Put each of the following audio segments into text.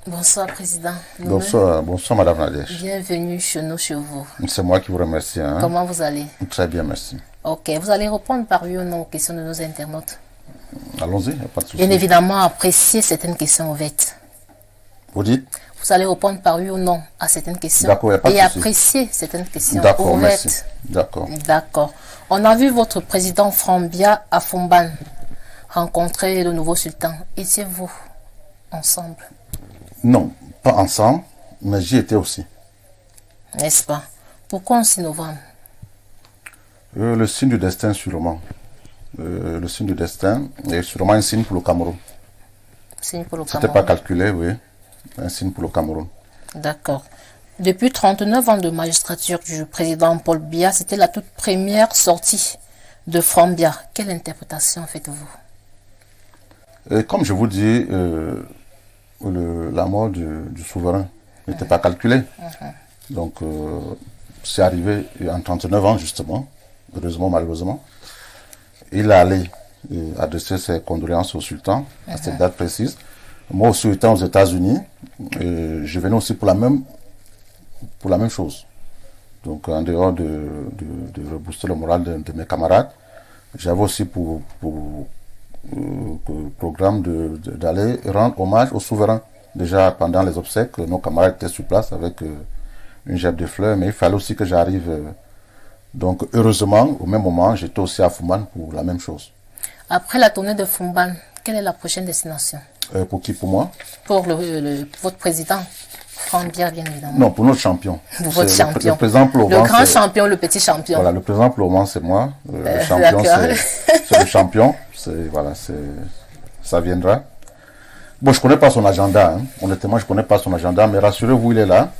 Bonsoir, Président. Bonsoir, bonsoir Madame Nadège. Bienvenue chez nous, chez vous. C'est moi qui vous remercie. Comment vous allez? Très bien, merci. Ok, vous allez répondre par oui ou non aux questions de nos internautes. Allons-y, il n'y a pas de souci. Bien évidemment, apprécier certaines questions ouvertes. Vous dites? Vous allez répondre par oui ou non à certaines questions. D'accord, il n'y a pas de et souci. apprécier certaines questions D'accord, ouvertes. merci. D'accord. D'accord. On a vu votre président Frambia à Fumban rencontrer le nouveau sultan. Étiez-vous ensemble? Non, pas ensemble, mais j'y étais aussi. N'est-ce pas? Pourquoi en 6 novembre? Le signe du destin, sûrement. Le signe du destin est sûrement un signe pour le Cameroun. Signe pour le C'était Cameroun. pas calculé, oui. Un signe pour le Cameroun. D'accord. Depuis 39 ans de magistrature du président Paul Biya, c'était la toute première sortie de Frambia. Quelle interprétation faites-vous? Comme je vous dis, la mort du souverain n'était pas calculée. Donc, c'est arrivé en 39 ans, justement, heureusement, malheureusement. Il est allé adresser ses condoléances au sultan à cette date précise. Moi aussi, étant aux États-Unis, je venais aussi pour la même chose. Donc, en dehors de rebooster le moral de mes camarades, j'avais aussi pour programme d'aller rendre hommage au souverain. Déjà, pendant les obsèques, nos camarades étaient sur place avec une gerbe de fleurs, mais il fallait aussi que j'arrive. Donc, heureusement, au même moment, j'étais aussi à Fumban pour la même chose. Après la tournée de Fumban, quelle est la prochaine destination? Pour qui? Pour moi? Pour votre président Frambia, bien évidemment. Non, pour notre champion. Votre champion. Le président pour le Le moment, grand champion, le petit champion. Voilà, le président pour le moment, c'est moi. Le champion, c'est le champion. Voilà, ça viendra. Bon, je ne connais pas son agenda. Honnêtement, je ne connais pas son agenda, mais rassurez-vous, il est là.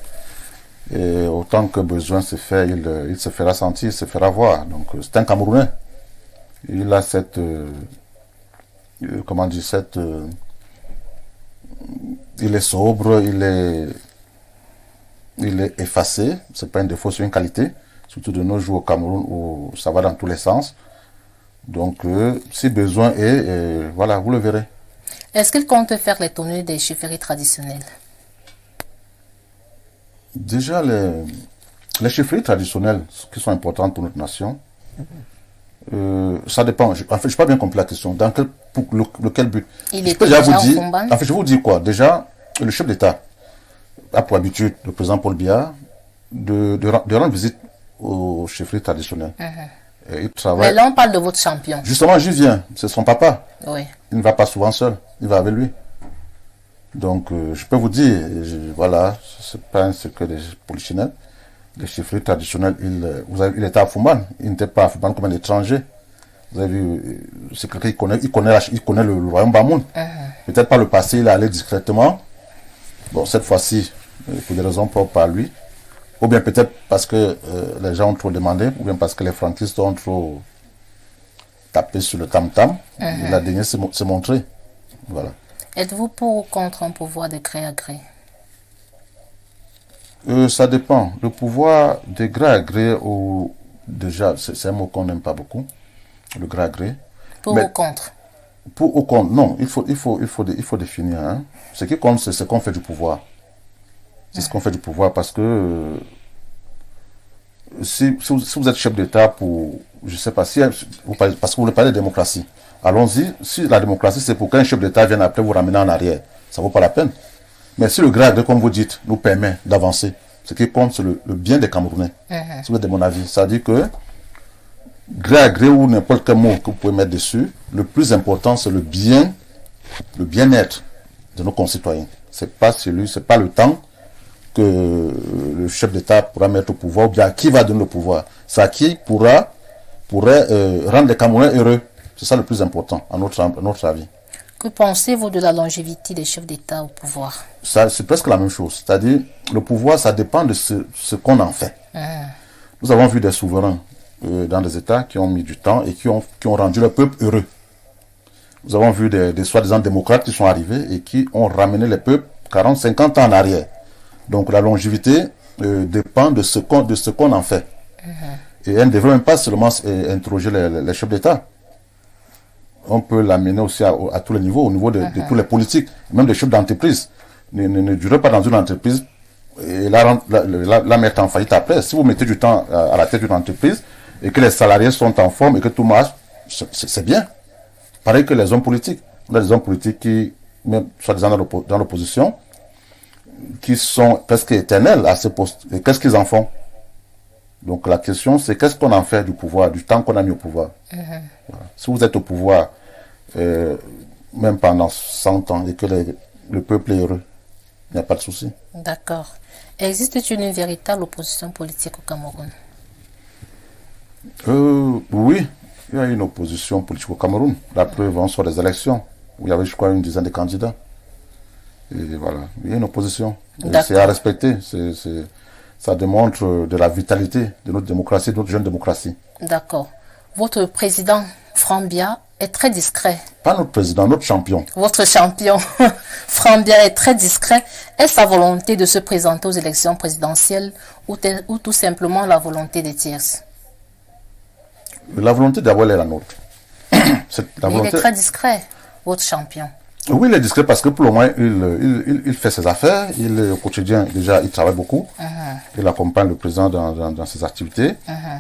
Et autant que besoin se fait, il se fera sentir, il se fera voir. Donc, c'est un Camerounais. Il a cette... comment dire, il est sobre, il est effacé. C'est pas un défaut, c'est une qualité. Surtout de nos jours au Cameroun où ça va dans tous les sens. Donc, si besoin est, voilà, vous le verrez. Est-ce qu'il compte faire les tournées des chefferies traditionnelles? Déjà, les chefferies traditionnelles qui sont importantes pour notre nation, ça dépend. En fait, je n'ai pas bien compris la question. Pour lequel but? Il était déjà vous dire, Fumban. en fait, je vous dis quoi? Déjà, le chef d'État a pour habitude, le président Paul Biya, de rendre visite aux chefferies traditionnelles. Et il travaille. Mais là, on parle de votre champion. Justement, j'y viens. C'est son papa. Oui. Il ne va pas souvent seul. Il va avec lui. Donc, je peux vous dire, voilà, c'est pas un secret des polichinelles. Les chefferies traditionnelles, il était à Fumban. Il n'était pas à Fumban comme un étranger. Vous avez vu, c'est quelqu'un qui connaît le royaume Bamoun. Peut-être par le passé, il est allé discrètement. Bon, cette fois-ci, pour des raisons propres à lui. Ou bien peut-être parce que les gens ont trop demandé, ou bien parce que les franquistes ont trop tapé sur le tam-tam. Il a daigné se montrer. Voilà. Êtes-vous pour ou contre un pouvoir de gré à gré? Ça dépend. Le pouvoir de gré à gré, déjà, c'est un mot qu'on n'aime pas beaucoup. Le gré à gré. Pour ou contre? Pour ou contre, non, il faut définir. Ce qui compte, c'est ce qu'on fait du pouvoir. C'est ce qu'on fait du pouvoir parce que si vous êtes chef d'État pour, je sais pas, parce que vous voulez parler de démocratie, allons-y. Si la démocratie, c'est pour qu'un chef d'État vienne après vous ramener en arrière, ça ne vaut pas la peine. Mais si le gré à gré, comme vous dites, nous permet d'avancer, ce qui compte, c'est le bien des Camerounais. Si vous êtes de mon avis, ça dit que gré à gré ou n'importe quel mot que vous pouvez mettre dessus, le plus important, c'est le bien-être de nos concitoyens. C'est pas le temps que le chef d'État pourra mettre au pouvoir, ou bien à qui va donner le pouvoir. C'est à qui pourrait rendre les Camerounais heureux. C'est ça le plus important, à notre avis. Que pensez-vous de la longévité des chefs d'État au pouvoir? C'est presque la même chose. C'est-à-dire, le pouvoir, ça dépend de ce qu'on en fait. Nous avons vu des souverains dans des États qui ont mis du temps et qui ont rendu le peuple heureux. Nous avons vu des soi-disant démocrates qui sont arrivés et qui ont ramené le peuple 40, 50 ans en arrière. Donc la longévité dépend de ce qu'on en fait. Et elle ne devrait même pas seulement interroger les chefs d'État. On peut l'amener aussi à tous les niveaux, au niveau de tous les politiques, même des chefs d'entreprise. ne durez pas dans une entreprise et la mettre en faillite après. Si vous mettez du temps à la tête d'une entreprise et que les salariés sont en forme et que tout marche, c'est bien. Pareil que les hommes politiques. On a des hommes politiques qui, même soi-disant dans l'opposition, qui sont presque éternels à ce poste. Et qu'est-ce qu'ils en font? Donc la question, c'est qu'est-ce qu'on en fait du pouvoir, du temps qu'on a mis au pouvoir. Voilà. Si vous êtes au pouvoir, même pendant 100 ans, et que le peuple est heureux, il n'y a pas de souci. D'accord. Existe-t-il une véritable opposition politique au Cameroun? Oui, il y a une opposition politique au Cameroun. La preuve, on soit des élections, où il y avait, je crois, une dizaine de candidats. Et voilà, il y a une opposition. C'est à respecter. Ça démontre de la vitalité de notre démocratie, de notre jeune démocratie. D'accord. Votre président, Franck Biya, est très discret. Pas notre président, notre champion. Votre champion, Franck Biya, est très discret. Est-ce sa volonté de se présenter aux élections présidentielles ou tout simplement la volonté des tiers? La volonté d'abord est la nôtre. Il est très discret, votre champion. Oui, il est discret parce que pour le moins, il fait ses affaires. Il est au quotidien, déjà, il travaille beaucoup. Il accompagne le président dans ses activités.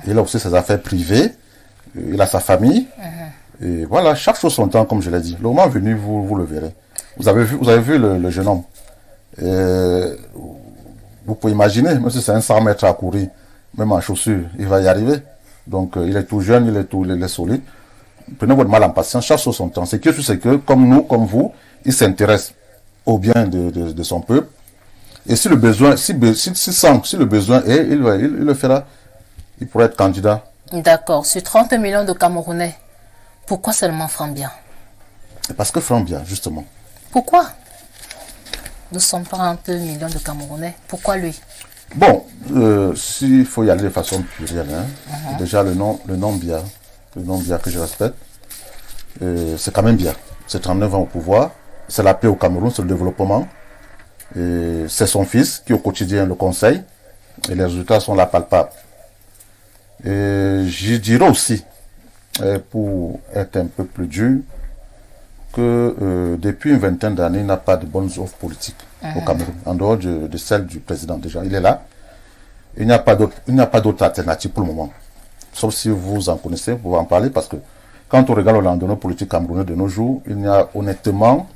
Il a aussi ses affaires privées. Il a sa famille. Et voilà, chaque chose son temps, comme je l'ai dit. Le moment venu, vous le verrez. Vous avez vu le jeune homme. Et vous pouvez imaginer, même si c'est un 100 mètres à courir, même en chaussures, il va y arriver. Donc, il est tout jeune, il est solide. Prenez votre mal en patience, chaque chose son temps. C'est que, comme nous, comme vous, il s'intéresse au bien de son peuple. Et si le besoin, si le besoin est, il le fera. Il pourrait être candidat. D'accord. Sur 30 millions de Camerounais, pourquoi seulement Franck Biya? Parce que Franck Biya, justement. Pourquoi? Nous sommes 30 millions de Camerounais. Pourquoi lui? Bon, s'il faut y aller de façon plurielle, déjà le nom Biya, le nom Biya que je respecte, c'est quand même Biya. C'est 39 ans au pouvoir, c'est la paix au Cameroun, c'est le développement. C'est son fils qui au quotidien le conseille et les résultats sont là palpables. Et je dirais aussi, pour être un peu plus dur, que depuis une vingtaine d'années, il n'a pas de bonnes offres politiques au Cameroun, en dehors de celle du président déjà. Il est là. Il n'y a pas d'autre alternative pour le moment. Sauf si vous en connaissez, vous pouvez en parler, parce que quand on regarde le lendemain politique camerounais de nos jours, il y a honnêtement,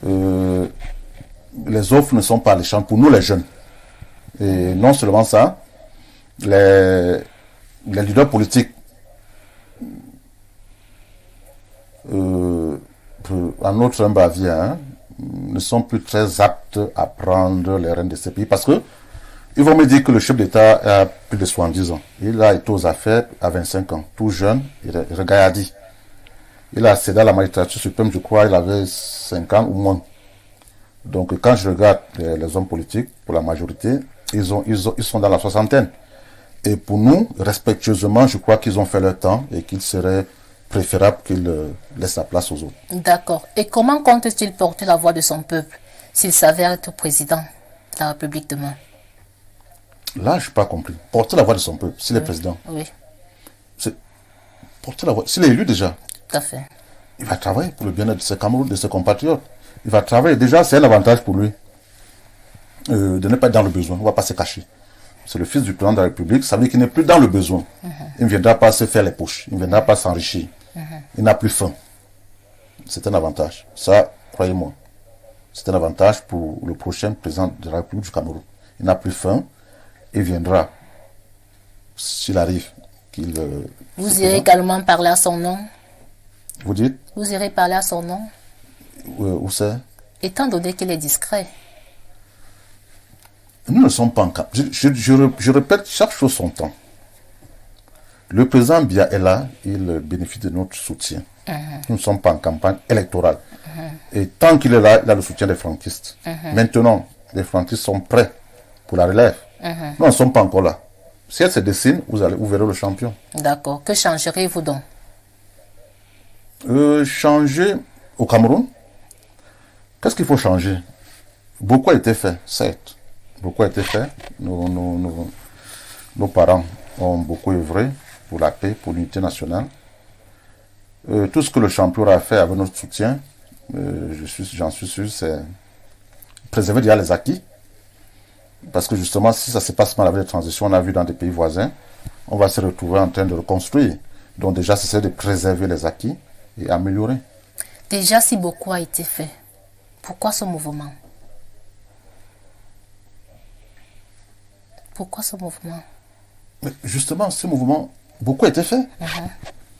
les offres ne sont pas alléchantes pour nous les jeunes. Et non seulement ça, les leaders politiques en notre humble avis, ne sont plus très aptes à prendre les rênes de ce pays, parce que ils vont me dire que le chef d'État a plus de 70 ans. Il a été aux affaires à 25 ans, tout jeune, il regardit. Il a accédé à la magistrature suprême, je crois, il avait 5 ans ou moins. Donc quand je regarde les hommes politiques, pour la majorité, ils sont dans la soixantaine. Et pour nous, respectueusement, je crois qu'ils ont fait leur temps et qu'il serait préférable qu'ils laissent la place aux autres. D'accord. Et comment compte-t-il porter la voix de son peuple s'il s'avère être président de la République demain? Là, je n'ai pas compris. Porter la voix de son peuple, s'il est président. Oui. Porter la voix. S'il est élu déjà. Tout à fait. Il va travailler pour le bien-être de ses Camerounais, de ses compatriotes. Il va travailler. Déjà, c'est un avantage pour lui de ne pas être dans le besoin. On ne va pas se cacher. C'est le fils du président de la République. Ça veut dire qu'il n'est plus dans le besoin. Il ne viendra pas se faire les poches. Il ne viendra pas s'enrichir. Il n'a plus faim. C'est un avantage. Ça, croyez-moi. C'est un avantage pour le prochain président de la République du Cameroun. Il n'a plus faim. Il viendra, s'il arrive, qu'il... Vous irez également parler à son nom? Vous dites? Vous irez parler à son nom? Où c'est? Étant donné qu'il est discret. Nous ne sommes pas en campagne. Je répète, chaque chose son temps. Le président Biya est là, il bénéficie de notre soutien. Nous ne sommes pas en campagne électorale. Et tant qu'il est là, il a le soutien des franquistes. Maintenant, les franquistes sont prêts pour la relève. Nous ne sommes pas encore là. Si elle se dessine, vous verrez le champion. D'accord. Que changerez-vous donc? Changer au Cameroun? Qu'est-ce qu'il faut changer? Beaucoup a été fait, certes. Beaucoup a été fait. Nos parents ont beaucoup œuvré pour la paix, pour l'unité nationale. Tout ce que le champion a fait avec notre soutien, j'en suis sûr, préserver déjà les acquis. Parce que justement, si ça se passe mal avec les transitions, on a vu dans des pays voisins, on va se retrouver en train de reconstruire. Donc déjà, c'est de préserver les acquis et améliorer. Déjà, si beaucoup a été fait, pourquoi ce mouvement? Pourquoi ce mouvement? Mais justement, ce mouvement, beaucoup a été fait.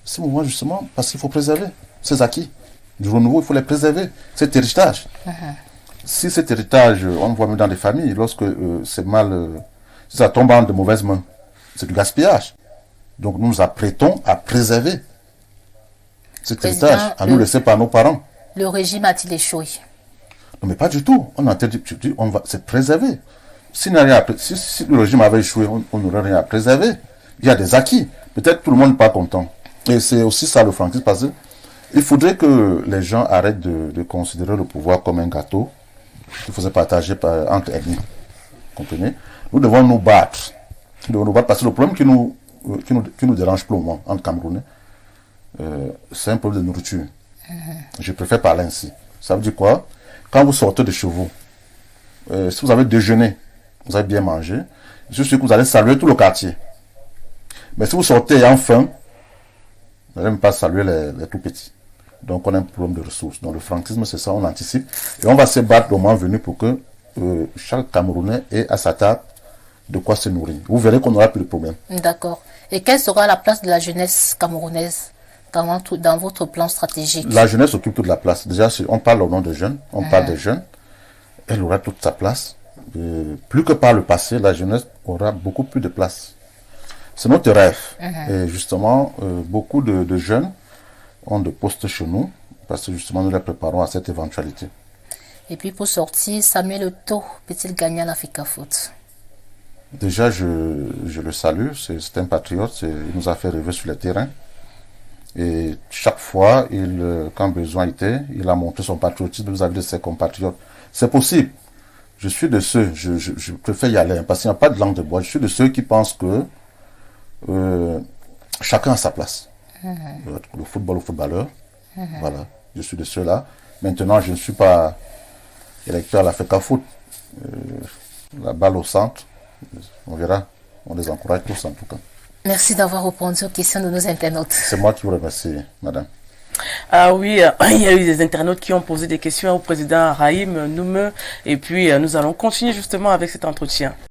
Ce mouvement, justement, parce qu'il faut préserver ces acquis. Du renouveau, il faut les préserver. Cet héritage. Si cet héritage, on voit même dans les familles, lorsque c'est mal, si ça tombe en de mauvaises mains, c'est du gaspillage. Donc nous nous apprêtons à préserver cet héritage, à nous laisser par nos parents. Le régime a-t-il échoué? Non, mais pas du tout. On a interdit, on va se préserver. Si le régime avait échoué, on n'aurait rien à préserver. Il y a des acquis. Peut-être tout le monde n'est pas content. Et c'est aussi ça le franquisme, parce qu'il faudrait que les gens arrêtent de considérer le pouvoir comme un gâteau qu'il faisait partager entre ethnies. Comprenez? Nous devons nous battre. Nous devons nous battre parce que le problème qui nous dérange pour le moment entre Camerounais, c'est un problème de nourriture. Je préfère parler ainsi. Ça veut dire quoi? Quand vous sortez de chez vous, si vous avez déjeuné, vous avez bien mangé, je suis sûr que vous allez saluer tout le quartier. Mais si vous sortez ayant faim, vous n'allez même pas saluer les tout petits. Donc on a un problème de ressources. Donc le franquisme, c'est ça, on anticipe. Et on va se battre le moment venu pour que chaque Camerounais ait à sa table de quoi se nourrir. Vous verrez qu'on n'aura plus de problème. D'accord. Et quelle sera la place de la jeunesse camerounaise dans votre plan stratégique? La jeunesse occupe toute la place. Déjà, on parle au nom des jeunes, on parle des jeunes. Elle aura toute sa place. Plus que par le passé, la jeunesse aura beaucoup plus de place. C'est notre rêve. Et justement, beaucoup de jeunes ont de postes chez nous parce que justement, nous les préparons à cette éventualité. Et puis pour sortir, Samuel Eto'o peut-il gagner à l'Africa Foot? Déjà, je le salue. C'est un patriote. Il nous a fait rêver sur le terrain. Et chaque fois, quand besoin était, il a montré son patriotisme vis-à-vis de ses compatriotes. C'est possible. Je suis de ceux, je préfère y aller, parce qu'il n'y a pas de langue de bois. Je suis de ceux qui pensent que chacun a sa place. Le football au footballeur. Voilà. Je suis de ceux-là. Maintenant, je ne suis pas électeur à l'Africa Foot. La balle au centre. On verra. On les encourage tous en tout cas. Merci d'avoir répondu aux questions de nos internautes. C'est moi qui vous remercie, madame. Ah oui, il y a eu des internautes qui ont posé des questions au président Raïm Noumeu. Et puis, nous allons continuer justement avec cet entretien.